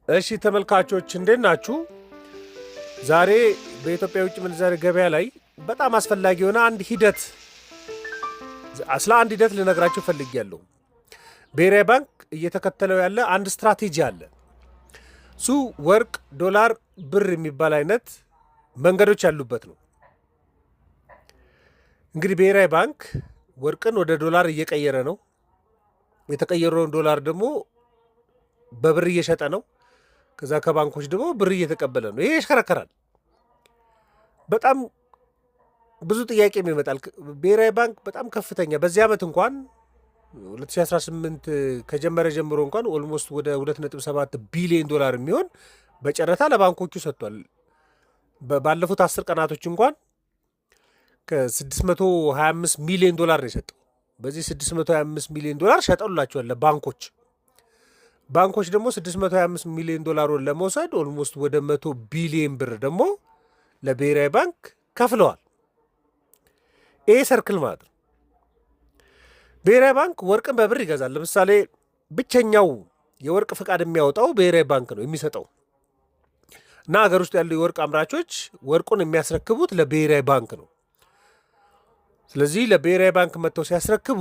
እሺ ተመልካቾች እንዴት ናችሁ? ዛሬ በኢትዮጵያ ውጭ ምንዛሬ ገበያ ላይ በጣም አስፈላጊ የሆነ አንድ ሂደት ልነግራችሁ ፈልጌያለሁ። ብሔራዊ ባንክ እየተከተለው ያለ አንድ ስትራቴጂ አለ። እሱ ወርቅ፣ ዶላር፣ ብር የሚባል አይነት መንገዶች ያሉበት ነው። እንግዲህ ብሔራዊ ባንክ ወርቅን ወደ ዶላር እየቀየረ ነው። የተቀየረውን ዶላር ደግሞ በብር እየሸጠ ነው። ከዛ ከባንኮች ደግሞ ብር እየተቀበለ ነው። ይሄ ይሽከረከራል። በጣም ብዙ ጥያቄ ይመጣል። ብሔራዊ ባንክ በጣም ከፍተኛ በዚህ ዓመት እንኳን 2018 ከጀመረ ጀምሮ እንኳን ኦልሞስት ወደ 2.7 ቢሊዮን ዶላር የሚሆን በጨረታ ለባንኮቹ ሰጥቷል። ባለፉት 10 ቀናቶች እንኳን ከ625 ሚሊዮን ዶላር ነው የሰጠው። በዚህ 625 ሚሊዮን ዶላር ሸጠውላቸዋል ለባንኮች። ባንኮች ደግሞ 625 ሚሊዮን ዶላሩን ለመውሰድ ኦልሞስት ወደ 100 ቢሊዮን ብር ደግሞ ለብሔራዊ ባንክ ከፍለዋል። ይሄ ሰርክል ማለት ነው። ብሔራዊ ባንክ ወርቅን በብር ይገዛል። ለምሳሌ ብቸኛው የወርቅ ፍቃድ የሚያወጣው ብሔራዊ ባንክ ነው የሚሰጠው እና ሀገር ውስጥ ያሉ የወርቅ አምራቾች ወርቁን የሚያስረክቡት ለብሔራዊ ባንክ ነው። ስለዚህ ለብሔራዊ ባንክ መጥተው ሲያስረክቡ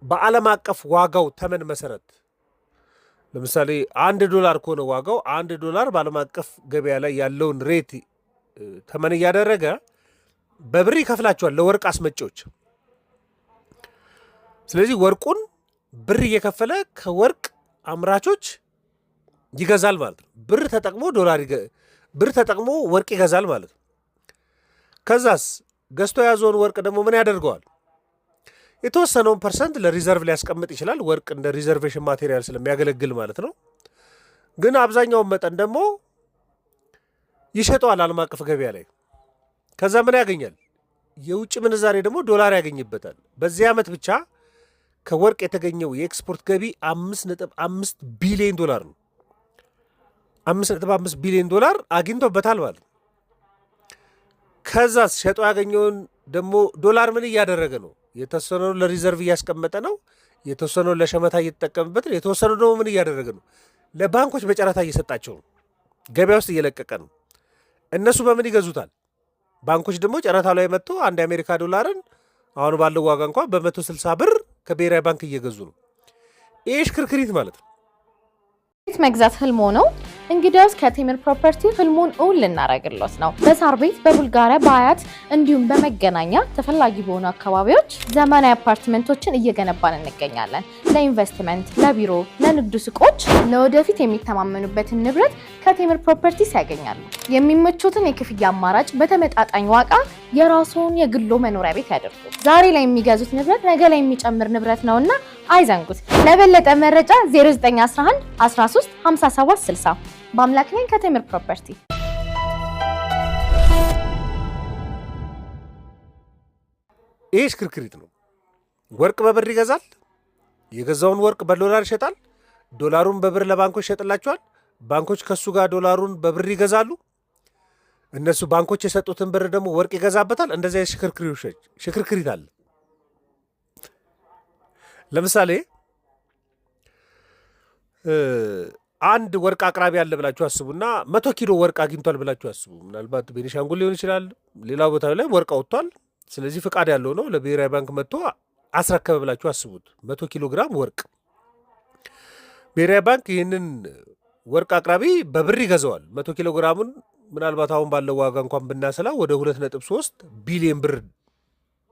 በዓለም አቀፍ ዋጋው ተመን መሰረት ለምሳሌ $1 ከሆነ ዋጋው $1 በዓለም አቀፍ ገበያ ላይ ያለውን ሬት ተመን እያደረገ በብር ይከፍላቸዋል ለወርቅ አስመጪዎች። ስለዚህ ወርቁን ብር እየከፈለ ከወርቅ አምራቾች ይገዛል ማለት ነው። ብር ተጠቅሞ ወርቅ ይገዛል ማለት ነው። ከዛስ ገዝቶ የያዘውን ወርቅ ደግሞ ምን ያደርገዋል? የተወሰነውን ፐርሰንት ለሪዘርቭ ሊያስቀምጥ ይችላል። ወርቅ እንደ ሪዘርቬሽን ማቴሪያል ስለሚያገለግል ማለት ነው። ግን አብዛኛውን መጠን ደግሞ ይሸጠዋል ዓለም አቀፍ ገበያ ላይ። ከዛ ምን ያገኛል? የውጭ ምንዛሬ ደግሞ ዶላር ያገኝበታል። በዚህ ዓመት ብቻ ከወርቅ የተገኘው የኤክስፖርት ገቢ 5.5 ቢሊዮን ዶላር ነው። 5.5 ቢሊዮን ዶላር አግኝቶበታል ማለት ነው። ከዛስ ሸጦ ያገኘውን ደግሞ ዶላር ምን እያደረገ ነው? የተወሰነው ለሪዘርቭ እያስቀመጠ ነው። የተወሰነው ለሸመታ እየተጠቀምበት ነው። የተወሰነው ደግሞ ምን እያደረገ ነው? ለባንኮች በጨረታ እየሰጣቸው ነው። ገበያ ውስጥ እየለቀቀ ነው። እነሱ በምን ይገዙታል? ባንኮች ደግሞ ጨረታ ላይ መጥቶ አንድ የአሜሪካ ዶላርን አሁን ባለው ዋጋ እንኳን በ160 ብር ከብሔራዊ ባንክ እየገዙ ነው። ይህ ሽክርክሪት ማለት ነው። ቤት መግዛት ህልሞ ነው? እንግዲያውስ ከቴምር ፕሮፐርቲ ህልሙን እውን ልናደርግሎት ነው። በሳር ቤት፣ በቡልጋሪያ፣ በአያት እንዲሁም በመገናኛ ተፈላጊ በሆኑ አካባቢዎች ዘመናዊ አፓርትመንቶችን እየገነባን እንገኛለን። ለኢንቨስትመንት፣ ለቢሮ፣ ለንግድ ሱቆች፣ ለወደፊት የሚተማመኑበትን ንብረት ከቴምር ፕሮፐርቲስ ያገኛሉ። የሚመቹትን የክፍያ አማራጭ በተመጣጣኝ ዋጋ የራስዎን የግሎ መኖሪያ ቤት ያደርጉ። ዛሬ ላይ የሚገዙት ንብረት ነገ ላይ የሚጨምር ንብረት ነውና አይዘንጉት። ለበለጠ መረጃ 0911 13 57 60 በአምላክ ነኝ ከቴምር ፕሮፐርቲ። ይህ ሽክርክሪት ነው። ወርቅ በብር ይገዛል። የገዛውን ወርቅ በዶላር ይሸጣል። ዶላሩን በብር ለባንኮች ይሸጥላቸዋል። ባንኮች ከሱ ጋር ዶላሩን በብር ይገዛሉ። እነሱ ባንኮች የሰጡትን ብር ደግሞ ወርቅ ይገዛበታል። እንደዚያ ሽክርክሪት አለ። ለምሳሌ አንድ ወርቅ አቅራቢ አለ ብላችሁ አስቡና 100 ኪሎ ወርቅ አግኝቷል ብላችሁ አስቡ። ምናልባት ቤኒሻንጉል ሊሆን ይችላል፣ ሌላ ቦታ ላይ ወርቅ አውጥቷል። ስለዚህ ፍቃድ ያለው ነው። ለብሔራዊ ባንክ መጥቶ አስረከበ ብላችሁ አስቡት። 100 ኪሎ ግራም ወርቅ ብሔራዊ ባንክ ይህንን ወርቅ አቅራቢ በብር ይገዛዋል። 100 ኪሎ ግራሙን ምናልባት አሁን ባለው ዋጋ እንኳን ብናሰላ ወደ 2.3 ቢሊዮን ብር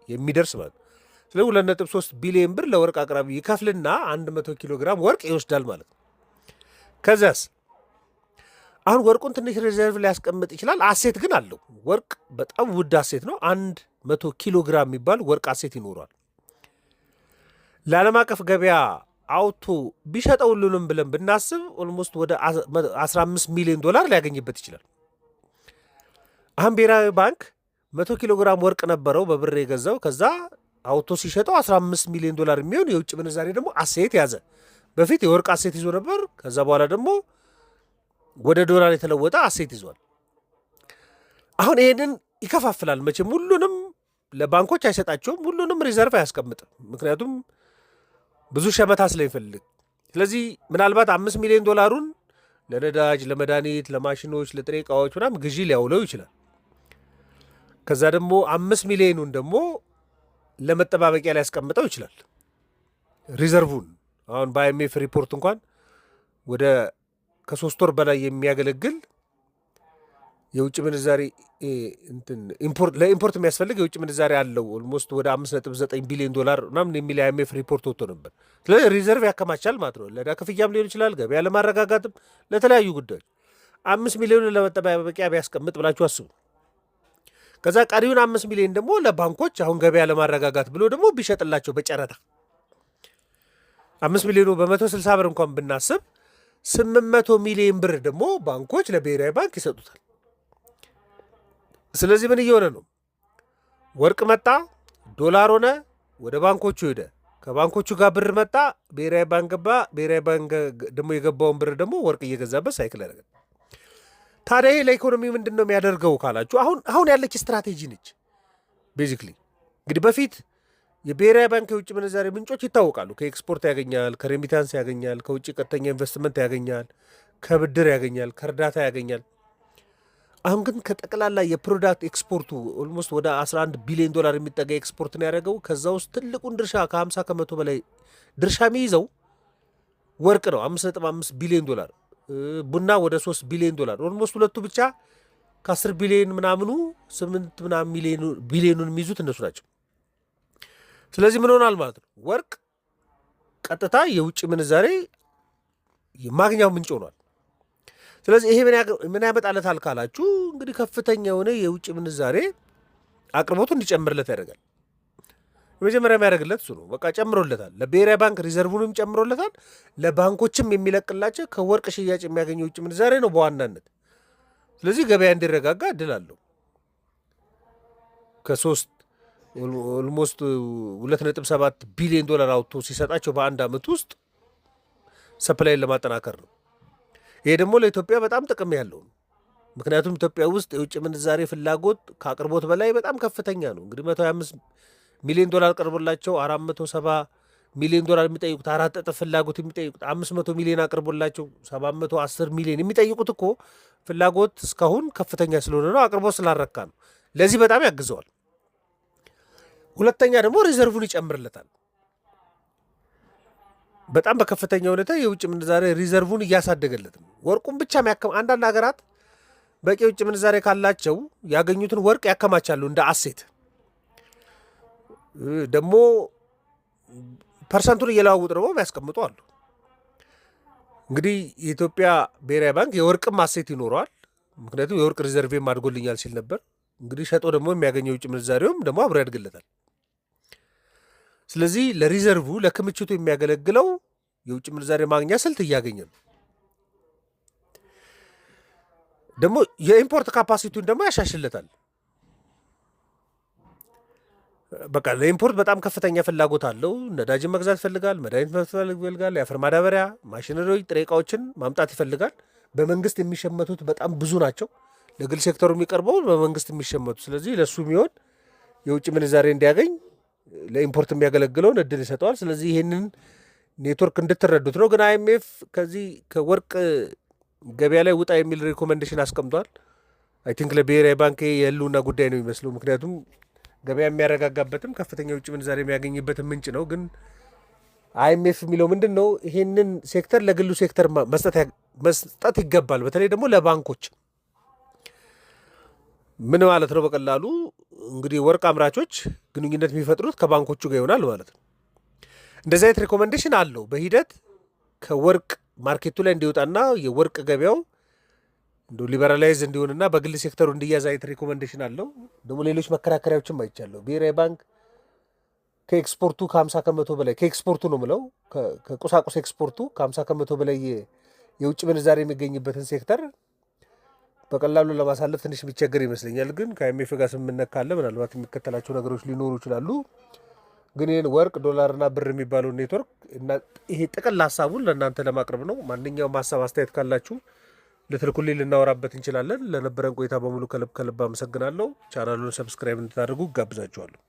የሚደርስ ማለት ነው። ስለዚህ 2.3 ቢሊዮን ብር ለወርቅ አቅራቢ ይከፍልና 100 ኪሎ ግራም ወርቅ ይወስዳል ማለት ነው። ከዚያስ አሁን ወርቁን ትንሽ ሪዘርቭ ሊያስቀምጥ ይችላል። አሴት ግን አለው። ወርቅ በጣም ውድ አሴት ነው። 100 ኪሎ ግራም የሚባል ወርቅ አሴት ይኖሯል። ለዓለም አቀፍ ገበያ አውቶ ቢሸጠው ሁሉንም ብለን ብናስብ ኦልሞስት ወደ 15 ሚሊዮን ዶላር ሊያገኝበት ይችላል። አሁን ብሔራዊ ባንክ 100 ኪሎ ግራም ወርቅ ነበረው በብር የገዛው። ከዛ አውቶ ሲሸጠው 15 ሚሊዮን ዶላር የሚሆን የውጭ ምንዛሬ ደግሞ አሴት ያዘ። በፊት የወርቅ አሴት ይዞ ነበር። ከዛ በኋላ ደግሞ ወደ ዶላር የተለወጠ አሴት ይዟል። አሁን ይሄንን ይከፋፍላል። መቼም ሁሉንም ለባንኮች አይሰጣቸውም። ሁሉንም ሪዘርቭ አያስቀምጥም። ምክንያቱም ብዙ ሸመታ ስለሚፈልግ። ስለዚህ ምናልባት 5 ሚሊዮን ዶላሩን ለነዳጅ፣ ለመድኃኒት፣ ለማሽኖች፣ ለጥሬ ዕቃዎች ምናምን ግዢ ሊያውለው ይችላል። ከዛ ደግሞ 5 ሚሊዮኑን ደግሞ ለመጠባበቂያ ሊያስቀምጠው ይችላል። ሪዘርቡን አሁን በአይኤምኤፍ ሪፖርት እንኳን ወደ ከ3 ወር በላይ የሚያገለግል የውጭ ምንዛሬ ለኢምፖርት የሚያስፈልግ የውጭ ምንዛሬ አለው። ኦልሞስት ወደ 5.9 ቢሊዮን ዶላር ምናምን የሚል የአይኤምኤፍ ሪፖርት ወጥቶ ነበር። ስለዚህ ሪዘርቭ ያከማቻል ማለት ነው። ለዕዳ ክፍያም ሊሆን ይችላል፣ ገበያ ለማረጋጋትም፣ ለተለያዩ ጉዳዮች 5 ሚሊዮን ለመጠባበቂያ ቢያስቀምጥ ብላችሁ አስቡ። ከዛ ቀሪውን 5 ሚሊዮን ደግሞ ለባንኮች አሁን ገበያ ለማረጋጋት ብሎ ደግሞ ቢሸጥላቸው በጨረታ 5 ሚሊዮኑ በ160 ብር እንኳን ብናስብ 800 ሚሊዮን ብር ደግሞ ባንኮች ለብሔራዊ ባንክ ይሰጡታል። ስለዚህ ምን እየሆነ ነው? ወርቅ መጣ፣ ዶላር ሆነ፣ ወደ ባንኮቹ ሄደ። ከባንኮቹ ጋር ብር መጣ፣ ብሔራዊ ባንክ ገባ። ብሔራዊ ባንክ ደግሞ የገባውን ብር ደግሞ ወርቅ እየገዛበት ሳይክል ያደርጋል። ታዲያ ይሄ ለኢኮኖሚ ምንድን ነው የሚያደርገው ካላችሁ አሁን ያለች ስትራቴጂ ነች። ቤዚክሊ እንግዲህ በፊት የብሔራዊ ባንክ የውጭ ምንዛሬ ምንጮች ይታወቃሉ። ከኤክስፖርት ያገኛል፣ ከሬሚታንስ ያገኛል፣ ከውጭ ቀጥተኛ ኢንቨስትመንት ያገኛል፣ ከብድር ያገኛል፣ ከእርዳታ ያገኛል። አሁን ግን ከጠቅላላ የፕሮዳክት ኤክስፖርቱ ኦልሞስት ወደ 11 ቢሊዮን ዶላር የሚጠጋ ኤክስፖርት ነው ያደረገው። ከዛ ውስጥ ትልቁን ድርሻ ከ50 ከመቶ በላይ ድርሻ የሚይዘው ወርቅ ነው፣ 5.5 ቢሊዮን ዶላር። ቡና ወደ 3 ቢሊዮን ዶላር። ኦልሞስት ሁለቱ ብቻ ከ10 ቢሊዮን ምናምኑ 8 ምናምን ቢሊዮኑን የሚይዙት እነሱ ናቸው። ስለዚህ ምን ሆናል ማለት ነው? ወርቅ ቀጥታ የውጭ ምንዛሬ ማግኛው ምንጭ ሆኗል። ስለዚህ ይሄ ምን ያመጣለታል ካላችሁ እንግዲህ ከፍተኛ የሆነ የውጭ ምንዛሬ አቅርቦቱ እንዲጨምርለት ያደርጋል። የመጀመሪያ የሚያደርግለት እሱ ነው። በቃ ጨምሮለታል። ለብሔራዊ ባንክ ሪዘርቭንም ጨምሮለታል። ለባንኮችም የሚለቅላቸው ከወርቅ ሽያጭ የሚያገኘው የውጭ ምንዛሬ ነው በዋናነት። ስለዚህ ገበያ እንዲረጋጋ እድል አለው። ኦልሞስት 2.7 ቢሊዮን ዶላር አውጥቶ ሲሰጣቸው በአንድ ዓመት ውስጥ ሰፕላይን ለማጠናከር ነው። ይሄ ደግሞ ለኢትዮጵያ በጣም ጥቅም ያለው ነው። ምክንያቱም ኢትዮጵያ ውስጥ የውጭ ምንዛሬ ፍላጎት ከአቅርቦት በላይ በጣም ከፍተኛ ነው። እንግዲህ 125 ሚሊዮን ዶላር ቀርቦላቸው 470 ሚሊዮን ዶላር የሚጠይቁት 4 እጥፍ ፍላጎት የሚጠይቁት 500 ሚሊዮን አቅርቦላቸው 710 ሚሊዮን የሚጠይቁት እኮ ፍላጎት እስካሁን ከፍተኛ ስለሆነ ነው፣ አቅርቦት ስላረካ ነው። ለዚህ በጣም ያግዘዋል። ሁለተኛ ደግሞ ሪዘርቭን ይጨምርለታል። በጣም በከፍተኛ ሁኔታ የውጭ ምንዛሬ ሪዘርቭን እያሳደገለት ነው። ወርቁን ብቻ አንዳንድ ሀገራት በቂ የውጭ ምንዛሬ ካላቸው ያገኙትን ወርቅ ያከማቻሉ እንደ አሴት። ደግሞ ፐርሰንቱን እየለዋውጥ ደግሞ ያስቀምጡ አሉ። እንግዲህ የኢትዮጵያ ብሔራዊ ባንክ የወርቅም አሴት ይኖረዋል። ምክንያቱም የወርቅ ሪዘርቬም አድጎልኛል ሲል ነበር። እንግዲህ ሸጦ ደግሞ የሚያገኘው የውጭ ምንዛሬውም ደግሞ አብሮ ያድግለታል። ስለዚህ ለሪዘርቭ ለክምችቱ የሚያገለግለው የውጭ ምንዛሬ ማግኛ ስልት እያገኘ ነው። ደግሞ የኢምፖርት ካፓሲቲውን ደግሞ ያሻሽለታል። በቃ ለኢምፖርት በጣም ከፍተኛ ፍላጎት አለው። ነዳጅን መግዛት ይፈልጋል፣ መድኃኒት መግዛት ይፈልጋል፣ የአፈር ማዳበሪያ፣ ማሽነሪዎች፣ ጥሬ ዕቃዎችን ማምጣት ይፈልጋል። በመንግስት የሚሸመቱት በጣም ብዙ ናቸው። ለግል ሴክተሩ የሚቀርበው በመንግስት የሚሸመቱ። ስለዚህ ለእሱ የሚሆን የውጭ ምንዛሬ እንዲያገኝ ለኢምፖርት የሚያገለግለውን እድል ይሰጠዋል። ስለዚህ ይህንን ኔትወርክ እንድትረዱት ነው። ግን አይኤምኤፍ ከዚህ ከወርቅ ገበያ ላይ ውጣ የሚል ሪኮሜንዴሽን አስቀምጧል። አይ ቲንክ ለብሔራዊ ባንክ የህልውና ጉዳይ ነው የሚመስለው። ምክንያቱም ገበያ የሚያረጋጋበትም ከፍተኛ የውጭ ምንዛሬ የሚያገኝበትም ምንጭ ነው። ግን አይኤምኤፍ የሚለው ምንድን ነው? ይሄንን ሴክተር ለግሉ ሴክተር መስጠት ይገባል። በተለይ ደግሞ ለባንኮች ምን ማለት ነው? በቀላሉ እንግዲህ ወርቅ አምራቾች ግንኙነት የሚፈጥሩት ከባንኮቹ ጋር ይሆናል ማለት ነው። እንደዚህ አይነት ሪኮመንዴሽን አለው። በሂደት ከወርቅ ማርኬቱ ላይ እንዲወጣና የወርቅ ገበያው እንደ ሊበራላይዝ እንዲሆንና በግል ሴክተሩ እንዲያዝ አይነት ሪኮመንዴሽን አለው። ደግሞ ሌሎች መከራከሪያዎችም አይቻለሁ። ብሔራዊ ባንክ ከኤክስፖርቱ ከ50 ከመቶ በላይ ከኤክስፖርቱ ነው ምለው ከቁሳቁስ ኤክስፖርቱ ከ50 ከመቶ በላይ የውጭ ምንዛሬ የሚገኝበትን ሴክተር በቀላሉ ለማሳለፍ ትንሽ የሚቸገር ይመስለኛል። ግን ከአይኤምኤፍ ጋር ስምምነት ካለ ምናልባት የሚከተላቸው ነገሮች ሊኖሩ ይችላሉ። ግን ይህን ወርቅ ዶላርና ብር የሚባለው ኔትወርክ እና ይሄ ጥቅል ሀሳቡን ለእናንተ ለማቅረብ ነው። ማንኛውም ሀሳብ አስተያየት ካላችሁ ልትልኩልኝ ልናወራበት እንችላለን። ለነበረን ቆይታ በሙሉ ከልብ አመሰግናለሁ። ቻናሉን ሰብስክራይብ እንድታደርጉ ጋብዛችኋለሁ።